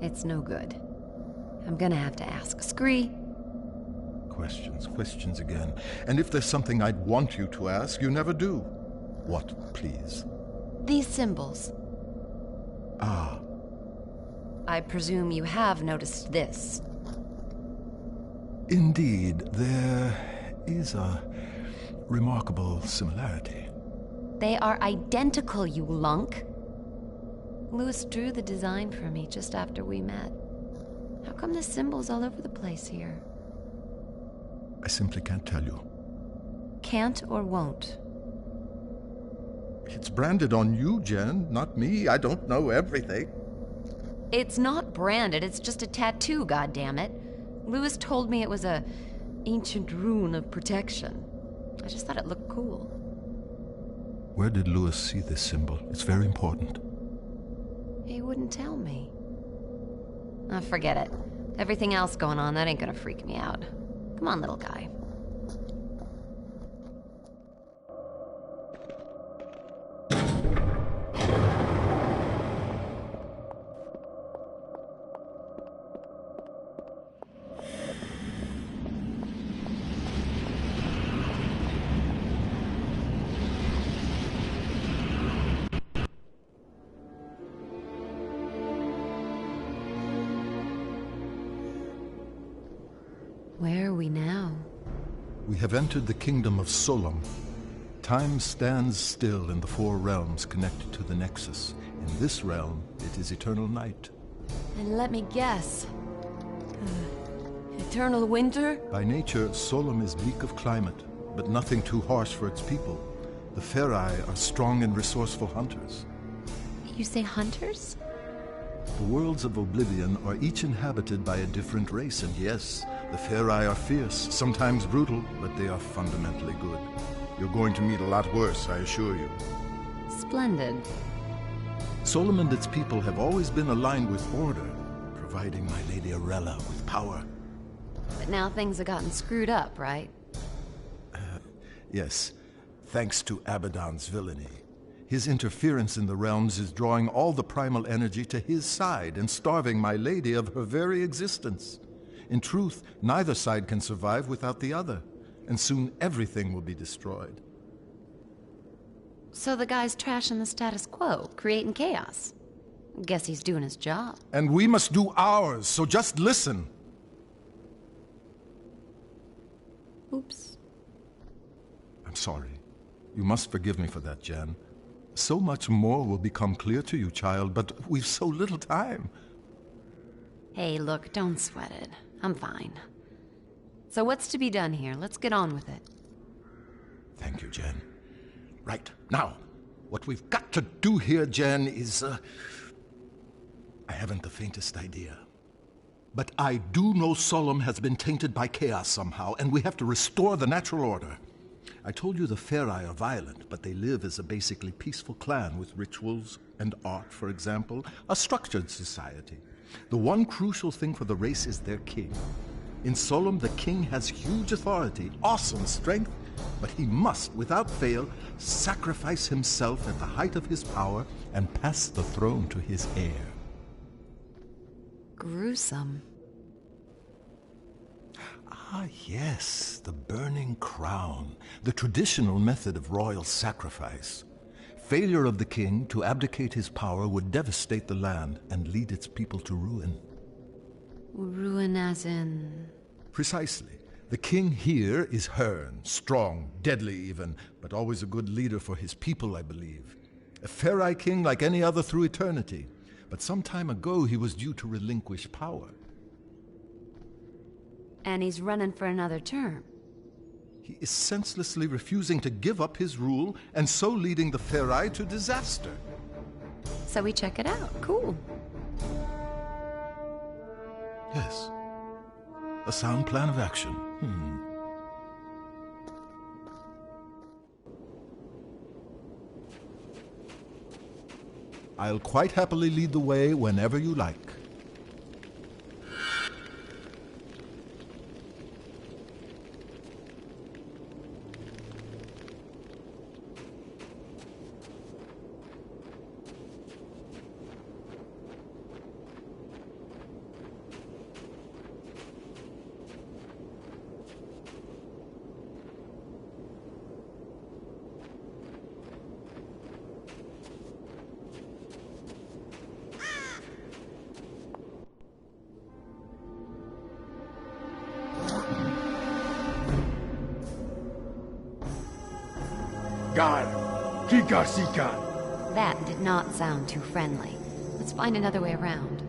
It's no good. I'm gonna have to ask. Scree. Questions again. And if there's something I'd want you to ask, you never do. What, please? These symbols. Ah. I presume you have noticed this. Indeed, there is a remarkable similarity. They are identical, you lunk. Louis drew the design for me just after we met. How come the symbols all over the place here? I simply can't tell you. Can't or won't? It's branded on you, Jen, not me. I don't know everything. It's not branded, it's just a tattoo, goddammit. Louis told me it was a ancient rune of protection. I just thought it looked cool. Where did Louis see this symbol? It's very important. He wouldn't tell me. Oh, forget it. Everything else going on, that ain't gonna freak me out. Come on, little guy. Where are we now? We have entered the kingdom of Solom. Time stands still in the four realms connected to the Nexus. In this realm, it is eternal night. And let me guess. Eternal winter? By nature, Solom is bleak of climate, but nothing too harsh for its people. The Ferai are strong and resourceful hunters. You say hunters? The worlds of Oblivion are each inhabited by a different race, and yes, the Ferai are fierce, sometimes brutal, but they are fundamentally good. You're going to meet a lot worse, I assure you. Splendid. Solom and its people have always been aligned with order, providing my Lady Arella with power. But now things have gotten screwed up, right? Yes, thanks to Abaddon's villainy. His interference in the realms is drawing all the primal energy to his side and starving my lady of her very existence. In truth, neither side can survive without the other, and soon everything will be destroyed. So the guy's trashing the status quo, creating chaos. Guess he's doing his job. And we must do ours, so just listen. Oops. I'm sorry. You must forgive me for that, Jen. So much more will become clear to you, child, but we've so little time. Hey, look, don't sweat it. I'm fine. So what's to be done here? Let's get on with it. Thank you, Jen. Right, now, what we've got to do here, Jen, is, I haven't the faintest idea. But I do know Solom has been tainted by chaos somehow, and we have to restore the natural order. I told you the Ferai are violent, but they live as a basically peaceful clan with rituals and art, for example, a structured society. The one crucial thing for the race is their king. In Solom, the king has huge authority, awesome strength, but he must, without fail, sacrifice himself at the height of his power and pass the throne to his heir. Gruesome. Ah, yes, the burning crown, the traditional method of royal sacrifice. Failure of the king to abdicate his power would devastate the land and lead its people to ruin. Ruin as in... Precisely. The king here is Hearn, strong, deadly even, but always a good leader for his people, I believe. A Ferai king like any other through eternity. But some time ago he was due to relinquish power. And he's running for another term. He is senselessly refusing to give up his rule, and so leading the Ferai to disaster. So we check it out. Cool. Yes. A sound plan of action. I'll quite happily lead the way whenever you like. guy. Kika. That did not sound too friendly. Let's find another way around.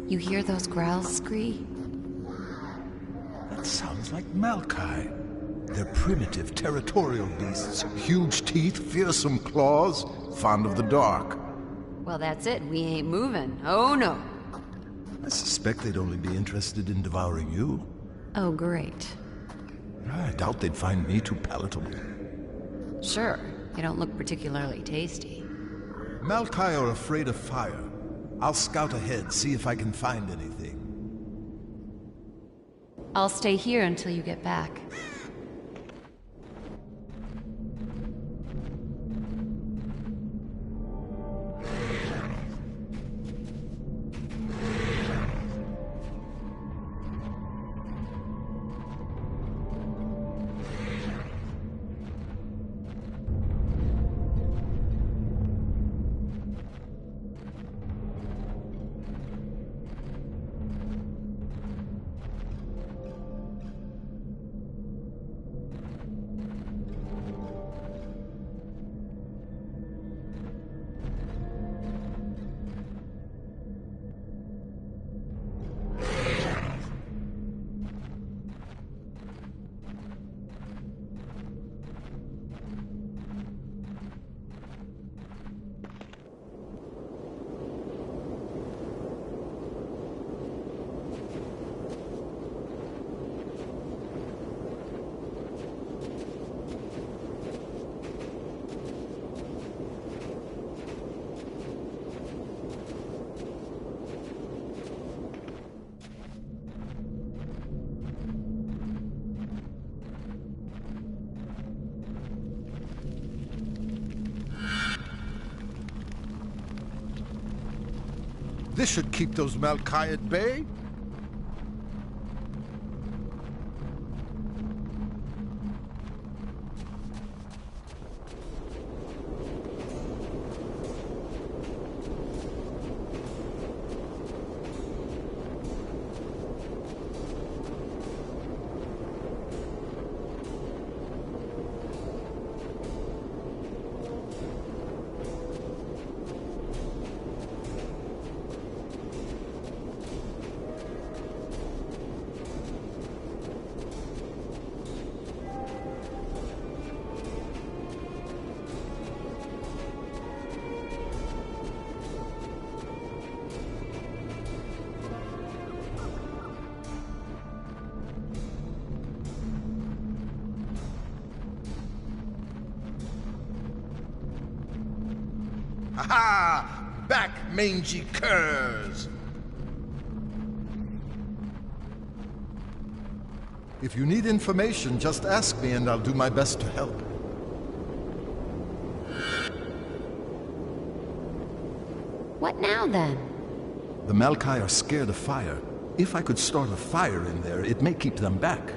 You hear those growls, Scree? That sounds like Malkai. They're primitive, territorial beasts. Huge teeth, fearsome claws, fond of the dark. Well, that's it. We ain't moving. Oh, no. I suspect they'd only be interested in devouring you. Oh, great. I doubt they'd find me too palatable. Sure. You don't look particularly tasty. Malkai are afraid of fire. I'll scout ahead, see if I can find anything. I'll stay here until you get back. This should keep those Malkai at bay. Ha! Back, mangy curs! If you need information, just ask me and I'll do my best to help. What now, then? The Malkai are scared of fire. If I could start a fire in there, it may keep them back.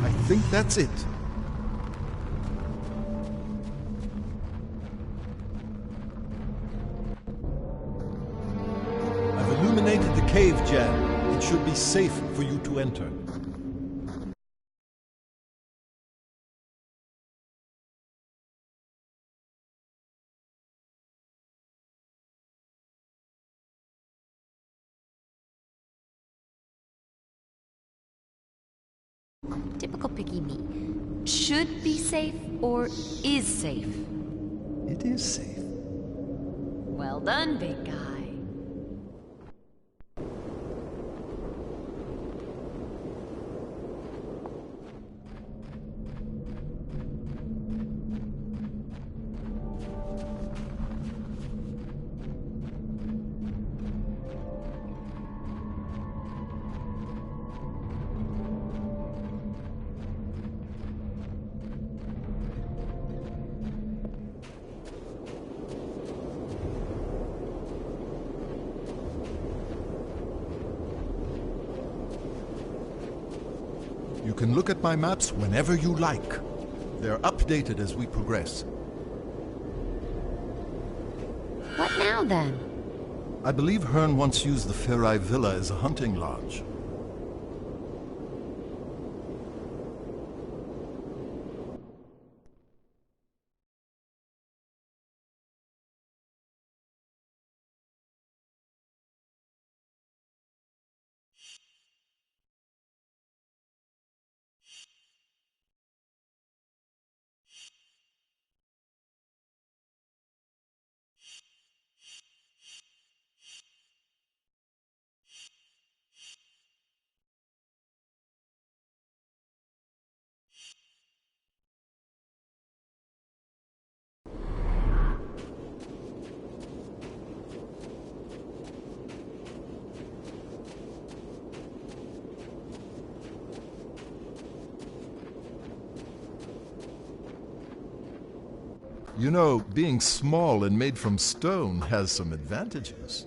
I think that's it. I've illuminated the cave, Jan. It should be safe for you to enter. Typical picky me. Should be safe or is safe? It is safe. Well done, big guy. You can look at my maps whenever you like. They're updated as we progress. What now, then? I believe Hearn once used the Ferai Villa as a hunting lodge. You know, being small and made from stone has some advantages.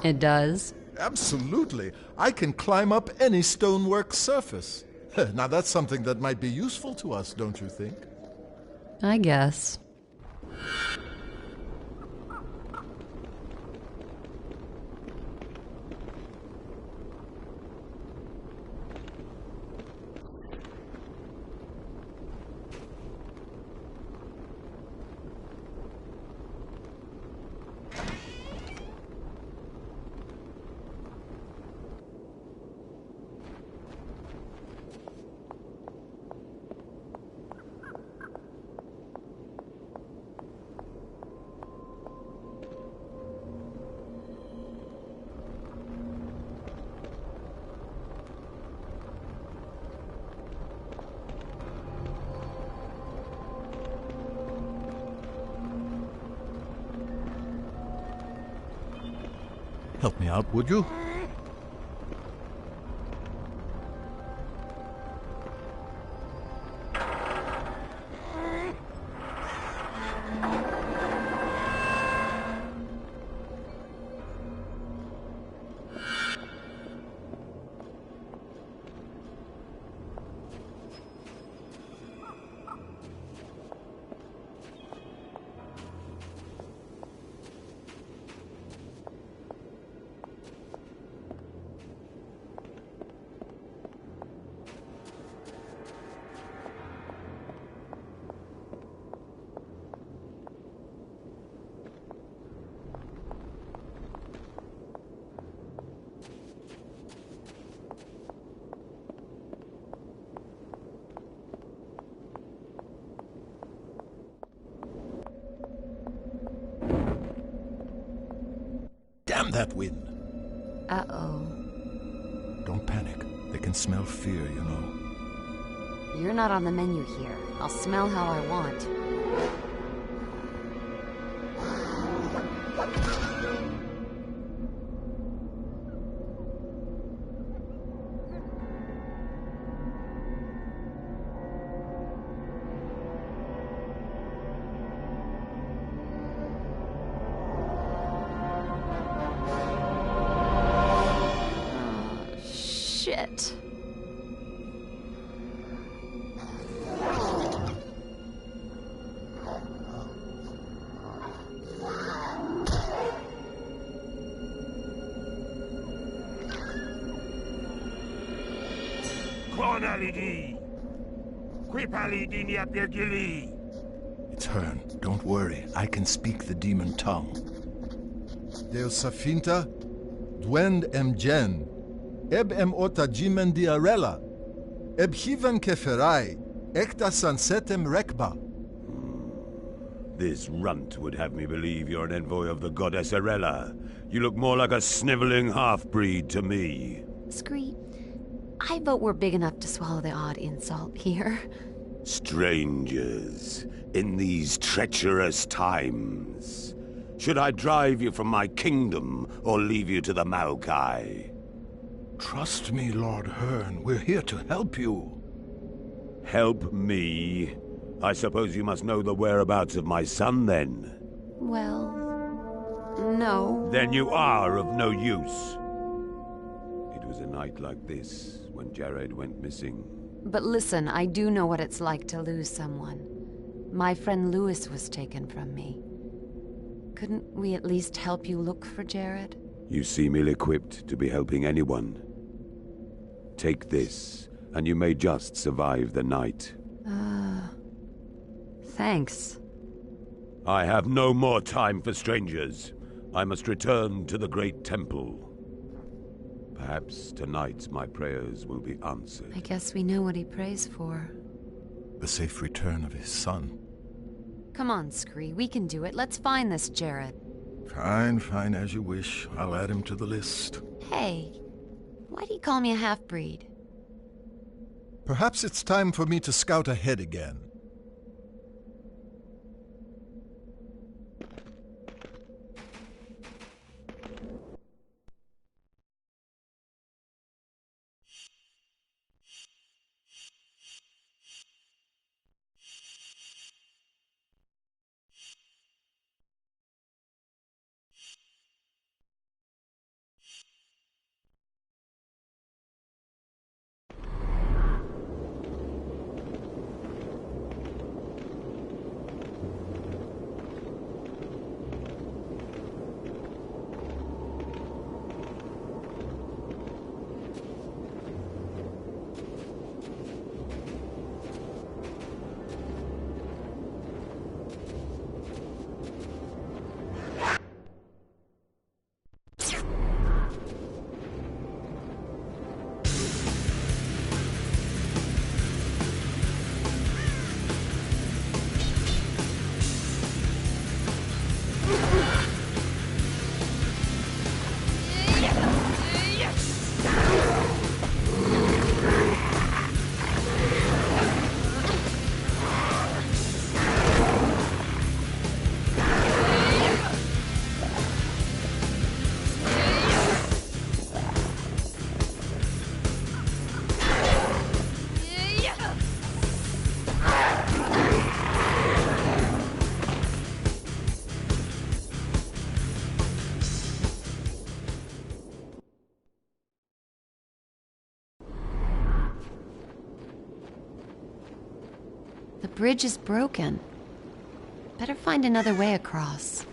It does? Absolutely. I can climb up any stonework surface. Now that's something that might be useful to us, don't you think? I guess. Help me out, would you? Damn that wind! Uh-oh. Don't panic. They can smell fear, you know. You're not on the menu here. I'll smell how I want. Shit. It's Hearn. Don't worry. I can speak the demon tongue. Deus Safinta, Dwend Gen, Eb Ota Jimen Diarella, Eb Hiven Keferai, Ekta Sansetem Rekba. This runt would have me believe you're an envoy of the goddess Arella. You look more like a sniveling half-breed to me. Scree, I vote we're big enough to swallow the odd insult here. Strangers, in these treacherous times. Should I drive you from my kingdom, or leave you to the Maokai? Trust me, Lord Hearn. We're here to help you. Help me? I suppose you must know the whereabouts of my son, then? Well, no. Then you are of no use. It was a night like this when Jared went missing. But listen, I do know what it's like to lose someone. My friend Louis was taken from me. Couldn't we at least help you look for Jared? You seem ill-equipped to be helping anyone. Take this, and you may just survive the night. Thanks. I have no more time for strangers. I must return to the Great Temple. Perhaps tonight my prayers will be answered. I guess we know what he prays for. The safe return of his son. Come on, Scree, we can do it. Let's find this Jared. Fine, fine, as you wish. I'll add him to the list. Hey, why do you call me a half-breed? Perhaps it's time for me to scout ahead again. The bridge is broken. Better find another way across.